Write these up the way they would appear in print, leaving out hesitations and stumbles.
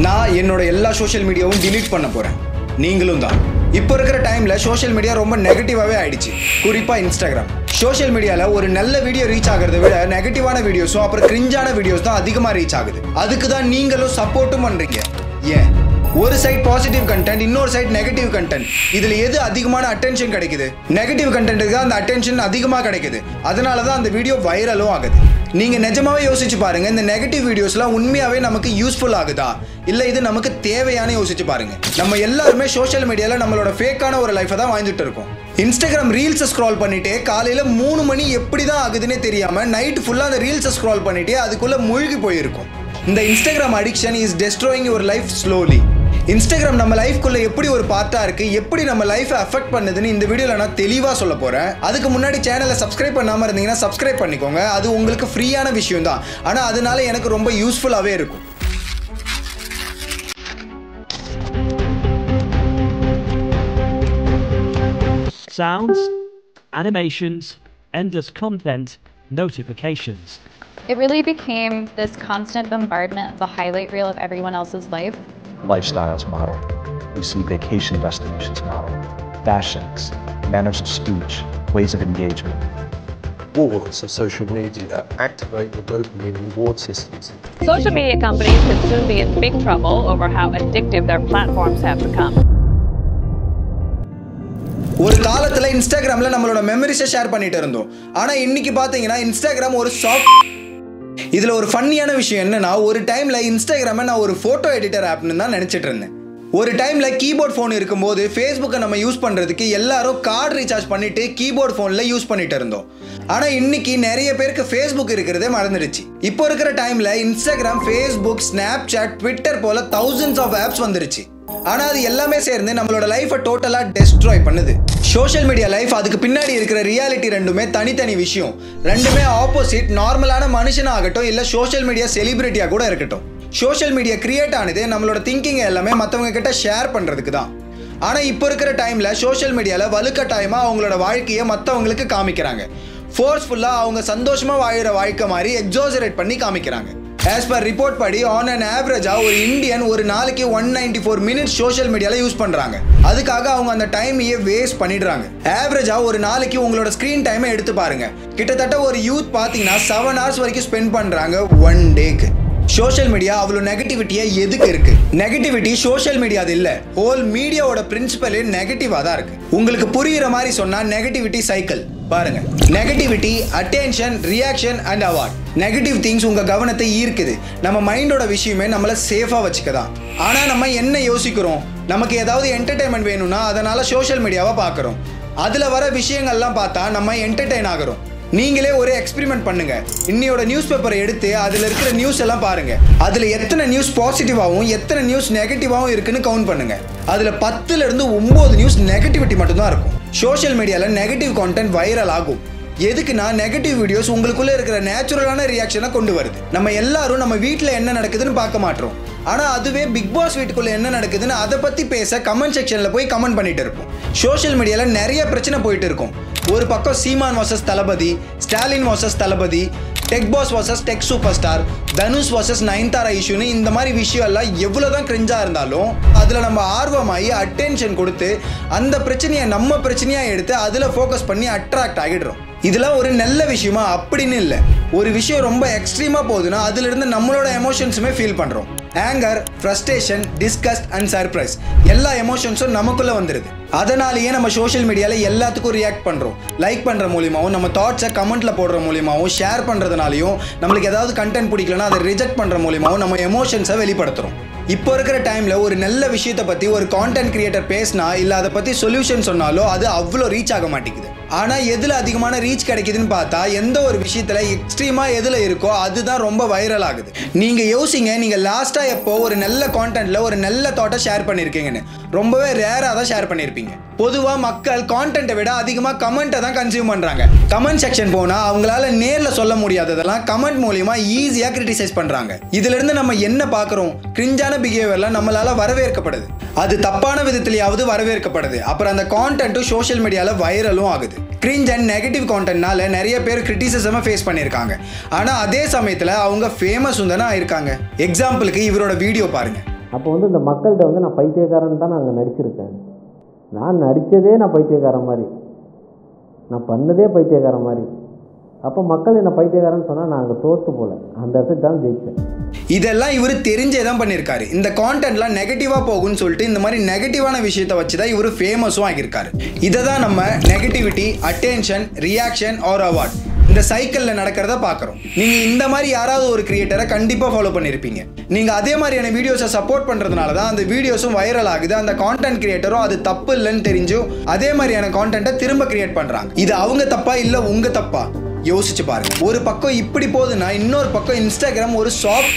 நான் என்னோட எல்லா சோஷியல் மீடியாவும் delete பண்ண போறேன். நீங்களும் தான். இப்போ இருக்கிற டைம்ல சோஷியல் மீடியா ரொம்ப நெகட்டிவாவே ஆயிடுச்சு. குறிப்பா இன்ஸ்டாகிராம். சோஷியல் மீடியால ஒரு நல்ல வீடியோ ரீச் ஆகிறத விட நெகட்டிவான வீடியோஸும் அப்புறம் கிரிஞ்சான வீடியோஸ் தான் அதிகமா ரீச் ஆகுது. அதுக்கு தான் நீங்களும் சப்போர்ட்டும் பண்றீங்க. ஏன்? ஒரு சைடு பாசிட்டிவ் கண்டென்ட், இன்னொரு சைடு நெகட்டிவ் கண்டென்ட். இதுல எது அதிகமான அட்டென்ஷன் கிடைக்குது? நெகட்டிவ் கண்டென்ட்டுக்கு தான் அந்த அட்டென்ஷன் அதிகமாக கிடைக்குது. அதனால தான் அந்த வீடியோ வைரலும் ஆகுது. நீங்க நிஜமாவே யோசிச்சு பாருங்க, இந்த நெகட்டிவ் வீடியோஸ்லாம் உண்மையாவே நமக்கு யூஸ்ஃபுல் ஆகுதா இல்ல இது நமக்கு தேவையான யோசிச்சு பாருங்க. நம்ம எல்லாருமே சோஷியல் மீடியால நம்மளோட ஃபேக்கான ஒரு லைஃபை தான் வாழ்ந்துட்டு இருக்கோம். இன்ஸ்டாகிராம் ரீல்ஸ் ஸ்க்ரால் பண்ணிட்டே காலையில 3 மணி எப்படி தான் ஆகுதுன்னே தெரியாம நைட் ஃபுல்லா அந்த ரீல்ஸ் ஸ்க்ரால் பண்ணிட்டே அதுக்குள்ள மூழ்கி போயிருக்கும். இந்த Instagram addiction is destroying your life slowly. Instagram நம்ம லைஃப்குள்ள எப்படி ஒரு பார்ட்டா இருக்கு, எப்படி நம்ம லைஃபை அஃபெக்ட் பண்ணுதுன்னு இந்த வீடியோல நான் தெளிவா சொல்ல போறேன். அதுக்கு முன்னாடி சேனலை சப்ஸ்கிரைப் பண்ணாம இருந்தீங்கன்னா சப்ஸ்கிரைப் பண்ணிக்கோங்க. அது உங்களுக்கு ஃப்ரீயான விஷயம் தான், ஆனா அதனால எனக்கு ரொம்ப யூஸ்ஃபுல்லாவே இருக்கும். Sounds, animations, endless content, notifications. It really became this constant bombardment of the highlight reel of everyone else's life. Lifestyles model. We see vacation destinations model. Fashions, manners of speech, ways of engagement. Wars of social media that activate the dopamine reward systems. Social media companies could soon be in big trouble over how addictive their platforms have become. ஒரு காலத்துல இன்ஸ்டாகிராம்ல நம்மளோட மெமரிஸை share பண்ணிட்டு இருந்தோம். ஆனா இன்னைக்கு பாத்தீங்கன்னா Instagram ஒரு இதுல ஒரு ஃபன்னியான விஷயம் என்னன்னா, ஒரு டைம்ல இன்ஸ்டாகிராமை நான் ஒரு போட்டோ எடிட்டர் ஆப்னு தான் நினைச்சிட்டு இருந்தேன். ஒரு டைம்ல கீபோர்ட் ஃபோன் இருக்கும்போது ஃபேஸ்புக்கை நம்ம யூஸ் பண்றதுக்கு எல்லாரும் கார்டு ரீசார்ஜ் பண்ணிட்டு கீபோர்ட் ஃபோன்ல யூஸ் பண்ணிட்டு இருந்தோம். ஆனா இன்னைக்கு நிறைய பேருக்கு ஃபேஸ்புக் இருக்கிறதே மறந்துடுச்சு. இப்போ இருக்கிற டைம்ல இன்ஸ்டாகிராம், ஃபேஸ்புக், ஸ்னாப்சாட், ட்விட்டர் போல thousands of apps வந்துருச்சு. ஆனா அது எல்லாமே சேர்ந்து நம்மளோட லைஃபை டோட்டலா டெஸ்ட்ராய் பண்ணுது. சோஷியல் மீடியா லைஃப், அதுக்கு பின்னாடி இருக்கிற ரியாலிட்டி ரெண்டுமே தனித்தனி விஷயம். ரெண்டுமே ஆப்போசிட். நார்மலான மனுஷனா ஆகட்டும் இல்ல சோஷியல் மீடியா செலிபிரிட்டியா கூட இருக்கட்டும், சோஷியல் மீடியா கிரியேட் ஆனது நம்மளோட திங்கிங் எல்லாமே மற்றவங்க கிட்ட ஷேர் பண்றதுக்கு தான். ஆனா இப்போ இருக்கிற டைம்ல சோஷியல் மீடியால வலுக்கட்டாயமா அவங்களோட வாழ்க்கையை மற்றவங்களுக்கு காமிக்கிறாங்க. ஃபோர்ஸ்ஃபுல்லா அவங்க சந்தோஷமா வாழுற வாழ்க்கை மாதிரி எக்ஸாஜரேட் பண்ணி காமிக்கிறாங்க. As per report படி on an average ஒரு இந்தியன் ஒரு நாளைக்கு 194 minutes சோஷியல் மீடியால யூஸ் பண்றாங்க. அதுக்காக அவங்க அந்த டைமையே வேஸ்ட் பண்ணிடுறாங்க. ஆவரேஜா ஒரு நாளைக்கு உங்களோட ஸ்கிரீன் டைமை எடுத்து பாருங்க. கிட்டத்தட்ட ஒரு யூத் பாத்தீங்கன்னா 7 hours வரைக்கும் ஸ்பெண்ட் பண்றாங்க ஒன் டேக்கு. சோஷியல் மீடியா அவ்வளோ நெகட்டிவிட்டியா எதுக்கு இருக்கு? நெகட்டிவிட்டி சோஷியல் மீடியா இல்ல, ஹோல் மீடியாவோட பிரின்சிபலே நெகட்டிவா தான் இருக்கு. உங்களுக்கு புரியுற மாதிரி சொன்னா நெகட்டிவிட்டி சைக்கிள் பாருங்க. Negativity, attention, reaction and award. Negative things உங்க கவனத்தை ஈர்க்குது. நம்ம மைண்டோட விஷயமே நம்மள சேஃபா வச்சுக்கதான். ஆனா நம்ம என்ன யோசிக்கிறோம்? நமக்கு ஏதாவது என்டர்டைன்மெண்ட் வேணும்னா அதனால சோஷியல் மீடியாவை பார்க்குறோம். அதுல வர விஷயங்கள்லாம் பார்த்தா நம்ம என்டர்டைன் ஆகிறோம். நீங்களே ஒரு எக்ஸ்பெரிமெண்ட் பண்ணுங்க. இன்னையோட நியூஸ் பேப்பரை எடுத்து அதுல இருக்கிற நியூஸ் எல்லாம் பாருங்க. அதுல எத்தனை நியூஸ் பாசிட்டிவாகவும் எத்தனை நியூஸ் நெகட்டிவாகவும் இருக்குன்னு கவுண்ட் பண்ணுங்க. அதுல 10ல இருந்து 9 நியூஸ் நெகட்டிவிட்டி மட்டும்தான் இருக்கும். சோஷியல் மீடியால நெகட்டிவ் கான்டென்ட் வைரல் ஆகும். எதுக்குன்னா நெகட்டிவ் வீடியோஸ் உங்களுக்குள்ள இருக்கிற நேச்சுரலான ரியாக்ஷனை கொண்டு வருது. நம்ம எல்லாரும் நம்ம வீட்டில் என்ன நடக்குதுன்னு பார்க்க மாட்டோம். ஆனா அதுவே பிக் பாஸ் வீட்டுக்குள்ள என்ன நடக்குதுன்னு அதை பத்தி பேச கமெண்ட் செக்ஷன்ல போய் கமெண்ட் பண்ணிட்டு இருப்போம். சோஷியல் மீடியால நிறைய பிரச்சனை போயிட்டு இருக்கும். ஒரு பக்கம் Seeman versus Thalapathy, Stalin versus Thalapathy, tech boss versus tech superstar, Dhanush versus Nayanthara இஷ்யூன்னு இந்த மாதிரி விஷயம் எல்லாம் எவ்வளவுதான் கிரிஞ்சா இருந்தாலும் அதுல நம்ம ஆர்வமாகி அட்டென்ஷன் கொடுத்து அந்த பிரச்சனையை நம்ம பிரச்சனையா எடுத்து அதுல ஃபோக்கஸ் பண்ணி அட்ராக்ட் ஆகிடுறோம். இதெல்லாம் ஒரு நல்ல விஷயமா அப்படின்னு இல்லை. ஒரு விஷயம் ரொம்ப எக்ஸ்ட்ரீமா போகுதுன்னா அதுல இருந்து நம்மளோட எமோஷன்ஸுமே ஃபீல் பண்றோம். Anger, frustration, disgust and surprise எல்லா எமோஷன்ஸும் நமக்குள்ள வந்துருது. அதனாலேயே நம்ம சோஷியல் மீடியால எல்லாத்துக்கும் ரியாக்ட் பண்றோம். லைக் பண்ற மூலியமாவும், நம்ம தாட்ஸை கமெண்ட்ல போடுற மூலியமாவும், ஷேர் பண்றதுனாலையும், நம்மளுக்கு ஏதாவது கண்டென்ட் பிடிக்கலன்னா அதை ரிஜெக்ட் பண்ற மூலியமாவும் நம்ம எமோஷன்ஸை வெளிப்படுத்துறோம். இப்போ இருக்கிற டைம்ல ஒரு நல்ல விஷயத்தை பத்தி ஒரு கான்டென்ட் கிரியேட்டர் பேசினா இல்ல அதை பத்தி சொல்யூஷன் சொன்னாலோ அது அவ்வளோ ரீச் ஆக மாட்டேங்குது. ஆனா எதுல அதிகமான ரீச் கிடைக்குதுன்னு பார்த்தா எந்த ஒரு விஷயத்துல எக்ஸ்ட்ரீமா எதுல இருக்கோ அதுதான் ரொம்ப வைரல் ஆகுது. நீங்க யோசிங்க, நீங்க லாஸ்டா எப்போ ஒரு நல்ல கான்டென்ட்ல ஒரு நல்ல தாட்டை ஷேர் பண்ணிருக்கீங்கன்னு? ரொம்பவே ரேரா தான் ஷேர் பண்ணிருப்பீங்க. பொதுவா மக்கள் கான்டென்ட்டை விட அதிகமா கமெண்ட்டை தான் கன்சியூம் பண்றாங்க. கமெண்ட் செக்ஷன் போனா அவங்களால நேர்ல சொல்ல முடியாததெல்லாம் கமெண்ட் மூலமா ஈஸியா கிரிட்டிசைஸ் பண்றாங்க. இதுல இருந்து நம்ம என்ன பாக்குறோம்? கிரிஞ்சான பிஹேவியர்லாம் நம்மளால வரவேற்கப்படுது. அது தப்பான விதத்திலேயாவது வரவேற்கப்படுது. அப்புறம் அந்த கான்டென்ட்டும் சோஷியல் மீடியால வைரலும் ஆகுது. கிரிஞ்ச் அண்ட் நெகட்டிவ் கான்டென்ட்னால நிறைய பேர் கிரிட்டிசிசமை ஃபேஸ் பண்ணியிருக்காங்க. ஆனால் அதே சமயத்தில் அவங்க ஃபேமஸும் தானே ஆயிருக்காங்க. எக்ஸாம்பிளுக்கு இவரோட வீடியோ பாருங்க. அப்போ வந்து இந்த மக்கள்கிட்ட வந்து நான் பைத்தியக்காரன் தான் நான் அங்கே நடிச்சிருக்கேன். நான் நடித்ததே நான் பைத்தியக்காரன் மாதிரி, நான் பண்ணதே பைத்தியக்காரன் மாதிரி. அப்போ மக்கள் என்ன பைத்தியக்காரன்னு சொன்னால் நான் அங்கே தோற்று போல, அந்த இடத்துக்கு தான் ஜெயித்தேன். இதெல்லாம் இவர் தெரிஞ்சே தான் பண்ணியிருக்காரு. இந்த கான்டென்ட்லாம் நெகட்டிவாக போகும்னு சொல்லிட்டு இந்த மாதிரி நெகட்டிவான விஷயத்தை வச்சு தான் இவர் ஃபேமஸும் ஆகியிருக்காரு. இதை தான் நம்ம negativity, attention, reaction or award இந்த சைக்கிளில் நடக்கிறத பார்க்குறோம். நீங்கள் இந்த மாதிரி யாராவது ஒரு கிரியேட்டரை கண்டிப்பாக ஃபாலோ பண்ணியிருப்பீங்க. நீங்கள் அதே மாதிரியான வீடியோஸை சப்போர்ட் பண்ணுறதுனால தான் அந்த வீடியோஸும் வைரல் ஆகுது. அந்த கான்டென்ட் கிரியேட்டரும் அது தப்பு இல்லைன்னு தெரிஞ்சும் அதே மாதிரியான கான்டென்ட்டை திரும்ப கிரியேட் பண்ணுறாங்க. இது அவங்க தப்பா இல்லை உங்கள் தப்பா யோசிச்சு பாருங்க. ஒரு பக்கம் இப்படி போகுதுன்னா இன்னொரு பக்கம் இன்ஸ்டாகிராம் ஒரு ஷாப்.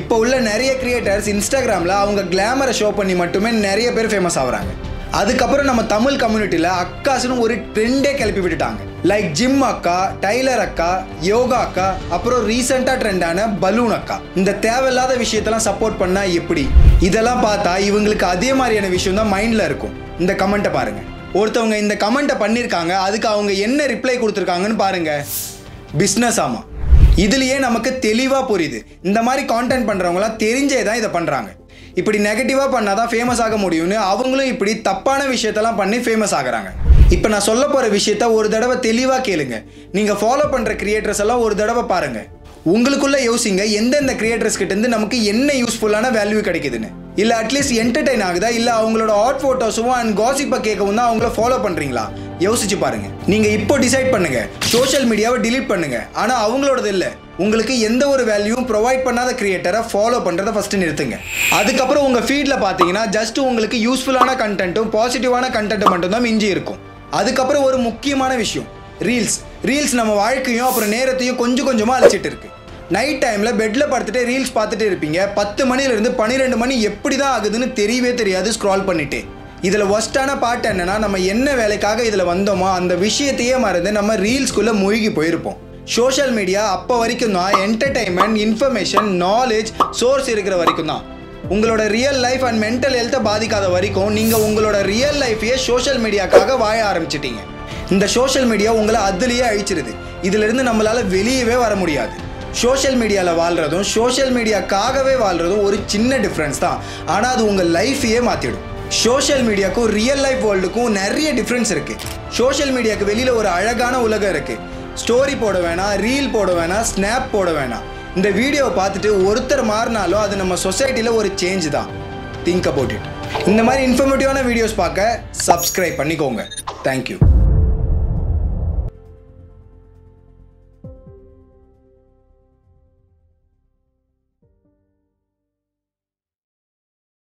இப்போ உள்ள நிறைய கிரியேட்டர்ஸ் இன்ஸ்டாகிராமில் அவங்க கிளாமரை ஷோ பண்ணி மட்டுமே நிறைய பேர் ஃபேமஸ் ஆகுறாங்க. அதுக்கப்புறம் நம்ம தமிழ் கம்யூனிட்டியில் அக்காஸ்னு ஒரு ட்ரெண்டே கிளப்பி விட்டுட்டாங்க. லைக் ஜிம் அக்கா, டைலர் அக்கா, யோகா அக்கா, அப்புறம் ரீசெண்டாக ட்ரெண்டான பலூன் அக்கா. இந்த தேவையில்லாத விஷயத்தெல்லாம் சப்போர்ட் பண்ணா எப்படி? இதெல்லாம் பார்த்தா இவங்களுக்கு அதே மாதிரியான விஷயம் தான் மைண்டில் இருக்கும். இந்த கமெண்ட்டை பாருங்க. ஒருத்தவங்க இந்த கமெண்ட்டை பண்ணியிருக்காங்க, அதுக்கு அவங்க என்ன ரிப்ளை கொடுத்துருக்காங்கன்னு பாருங்க. பிஸ்னஸ் ஆமா. இதுலேயே நமக்கு தெளிவாக புரியுது இந்த மாதிரி கான்டென்ட் பண்ணுறவங்களாம் தெரிஞ்சே தான் இதை பண்ணுறாங்க. இப்படி நெகட்டிவாக பண்ணால் தான் ஃபேமஸ் ஆக முடியும்னு அவங்களும் இப்படி தப்பான விஷயத்தெல்லாம் பண்ணி ஃபேமஸ் ஆகுறாங்க. இப்போ நான் சொல்ல போகிற விஷயத்த ஒரு தடவை தெளிவாக கேளுங்க. நீங்கள் ஃபாலோ பண்ணுற கிரியேட்டர்ஸ் எல்லாம் ஒரு தடவை பாருங்கள். உங்களுக்குள்ள யோசிங்க, எந்தெந்த கிரியேட்டர்ஸ் கிட்டேருந்து நமக்கு என்ன யூஸ்ஃபுல்லான வேல்யூ கிடைக்குதுன்னு. இல்லை அட்லீஸ்ட் என்டர்டெயின் ஆகுதா, இல்லை அவங்களோட ஆர்ட் ஃபோட்டோஸும் அண்ட் காசிப்பை கேட்கவும் தான் அவங்கள ஃபாலோ பண்ணுறீங்களா? யோசிச்சு பாருங்க. நீங்கள் இப்போ டிசைட் பண்ணுங்க, சோஷியல் மீடியாவை டிலீட் பண்ணுங்க. ஆனால் அவங்களோடது இல்லை, உங்களுக்கு எந்த ஒரு வேல்யூவும் ப்ரொவைட் பண்ணாத கிரியேட்டரை ஃபாலோ பண்ணுறதை ஃபஸ்ட்டு நிறுத்துங்க. அதுக்கப்புறம் உங்கள் ஃபீல்டில் பார்த்தீங்கன்னா ஜஸ்ட் உங்களுக்கு யூஸ்ஃபுல்லான கண்டென்ட்டும் பாசிட்டிவான கண்டென்ட்டும் மட்டும்தான் மிஞ்சி இருக்கும். அதுக்கப்புறம் ஒரு முக்கியமான விஷயம், ரீல்ஸ் நம்ம வாழ்க்கையும் அப்புறம் நேரத்தையும் கொஞ்சம் கொஞ்சமாக அழிச்சிட்டு இருக்கு. நைட் டைமில் பெட்டில் படுத்துட்டு ரீல்ஸ் பார்த்துட்டு இருப்பீங்க. 10 மணிலேருந்து 12 மணி எப்படி தான் ஆகுதுன்னு தெரியவே தெரியாது ஸ்க்ரால் பண்ணிட்டு. இதில் ஒஸ்ட்டான பார்ட் என்னன்னா, நம்ம என்ன வேலைக்காக இதில் வந்தோமோ அந்த விஷயத்தையே மறந்து நம்ம ரீல்ஸ்குள்ளே மூழ்கி போயிருப்போம். சோஷியல் மீடியா அப்போ வரைக்கும் தான் என்டர்டைன்மெண்ட், இன்ஃபர்மேஷன், நாலேஜ் சோர்ஸ் இருக்கிற வரைக்கும் தான். உங்களோட ரியல் லைஃப் அண்ட் மென்டல் ஹெல்த்தை பாதிக்காத வரைக்கும் நீங்கள் உங்களோட ரியல் லைஃபையே சோஷியல் மீடியாக்காக வாழ ஆரம்பிச்சிட்டீங்க. இந்த சோஷியல் மீடியா உங்களை அதுலேயே அழிச்சிருது. இதிலிருந்து நம்மளால் வெளியவே வர முடியாது. சோஷியல் மீடியாவில் வாழ்கிறதும் சோஷியல் மீடியாக்காகவே வாழ்கிறதும் ஒரு சின்ன டிஃப்ரென்ஸ் தான். ஆனால் அது உங்கள் லைஃபையே மாற்றிடும். சோஷியல் மீடியாவுக்கும் ரியல் லைஃப் வேர்ல்டுக்கும் நிறைய டிஃப்ரென்ஸ் இருக்குது. சோஷியல் மீடியாவுக்கு வெளியில் ஒரு அழகான உலகம் இருக்குது. ஸ்டோரி போட வேணாம், ரீல் போட வேணாம், ஸ்னாப் போட வேணாம். இந்த வீடியோவை பார்த்துட்டு ஒருத்தர் மாறினாலும் அது நம்ம சொசைட்டியில் ஒரு சேஞ்ச் தான். Think about it. இந்த மாதிரி இன்ஃபர்மேட்டிவான வீடியோஸ் பார்க்க சப்ஸ்கிரைப் பண்ணிக்கோங்க. தேங்க்யூ.